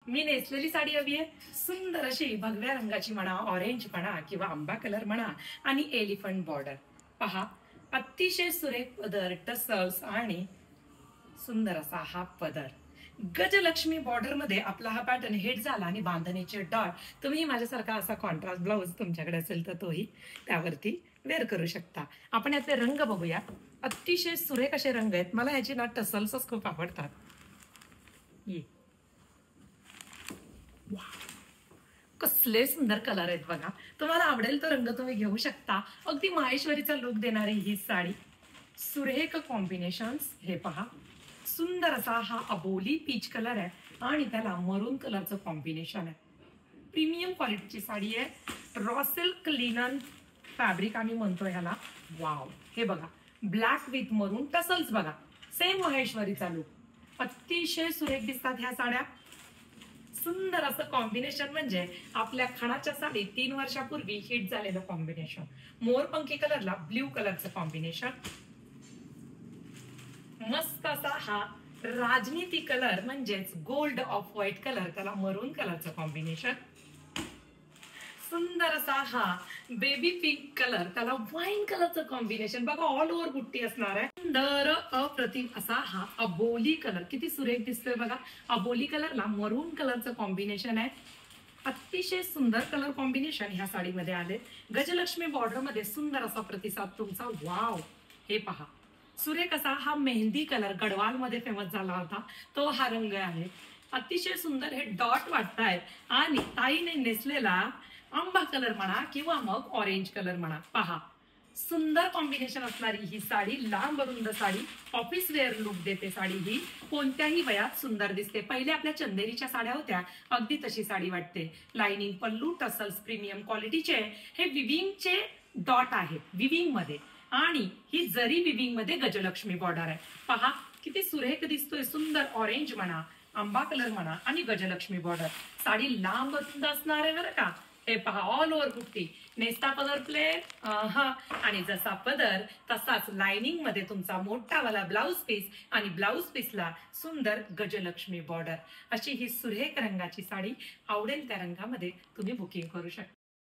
मी नेसलेली साडी हवी आहे, सुंदर अशी भगव्या रंगाची म्हणा, ऑरेंज म्हणा किंवा आंबा कलर म्हणा आणि एलिफंट बॉर्डर. पहा, अतिशय सुरेख पदर, टसल्स आणि सुंदर असा हा पदर. गजलक्ष्मी बॉर्डर मध्ये आपला हा पॅटर्न हिट झाला आणि बांधणीचे डॉट. तुम्ही माझ्यासारखा असा कॉन्ट्रास्ट ब्लाउज तुमच्याकडे असेल तर तोही त्यावरती वेअर करू शकता. आपण यातले रंग बघूया. अतिशय सुरेख असे रंग आहेत. मला याची ना टसल्सच खूप आवडतात. ये कसले सुंदर कलर आहेत बघा. तुम्हाला आवडेल तो रंग तुम्ही घेऊ शकता. अगदी माहेश्वरीचा लुक देणारी ही साडी. सुरेख कॉम्बिनेशन्स. हे पहा, सुंदर असा हा अबोली पीच कलर आहे आणि त्याला मरून कलरचं कॉम्बिनेशन आहे. प्रीमियम क्वालिटीची साडी आहे. रॉ सिल्क लिनन फॅब्रिक आम्ही म्हणतो ह्याला. वाव, हे बघा, ब्लॅक विथ मरून टसल्स बघा. सेम माहेश्वरीचा लुक. अतिशय सुरेख दिसतात ह्या साड्या. सुंदर असं कॉम्बिनेशन म्हणजे आपल्या खणाच्या साडी 3 वर्षापूर्वी हिट झालेलं कॉम्बिनेशन. मोरपंखी कलरला ब्ल्यू कलरचं कॉम्बिनेशन. मस्त असा हा राजनीती कलर म्हणजेच गोल्ड ऑफ व्हाईट कलर, त्याला मरून कलरचं कॉम्बिनेशन. सुंदर असा हा बेबी पिंक कलर, त्याला वाईन कलरचं कॉम्बिनेशन बघा. ऑल ओव्हर बुट्टी असणार आहे. सुंदर अप्रतिम असा हा अबोली कलर, किती सुरेख दिसतोय बघा. अबोली कलरला मरून कलरचं कॉम्बिनेशन आहे. अतिशय सुंदर कलर कॉम्बिनेशन ह्या साडीमध्ये आले. गजलक्ष्मी बॉर्डर मध्ये सुंदर असा प्रतिसाद तुमचा. वाव, हे पहा, सुरेख असा हा मेहंदी कलर गडवाल मध्ये फेमस झाला होता तो हा रंग आहे. अतिशय सुंदर हे डॉट वाटतायत आणि ताईने नेसलेला आंबा कलर म्हणा किंवा मग ऑरेंज कलर म्हणा. पहा, सुंदर कॉम्बिनेशन असणारी ही साडी, लांब रुंद साडी, ऑफिस वेअर लुक देते साडी ही. कोणत्याही वयात सुंदर दिसते. पहिले आपल्या चंदेरीच्या साड्या होत्या, अगदी तशी साडी वाटते. लाइनिंग पल्लू, टसल्स प्रीमियम क्वालिटीचे. हे विविंगचे डॉट आहेत विविंग मध्ये आणि ही जरी विविंग मध्ये गजलक्ष्मी बॉर्डर आहे. पहा किती सुरेख दिसतोय. सुंदर ऑरेंज म्हणा, आंबा कलर म्हणा आणि गजलक्ष्मी बॉर्डर. साडी लांब रुंद असणार आहे बरं का. हे पहा, ऑल ओव्हर बुट्टी. नेसता पदर प्लेन आणि जसा पदर तसाच लाइनिंग मध्ये तुमचा मोठावाला ब्लाउज पीस आणि ब्लाउज पीसला सुंदर गजलक्ष्मी बॉर्डर. अशी ही सुरेख रंगाची साडी. आवडेल त्या रंगामध्ये तुम्ही बुकिंग करू शकता.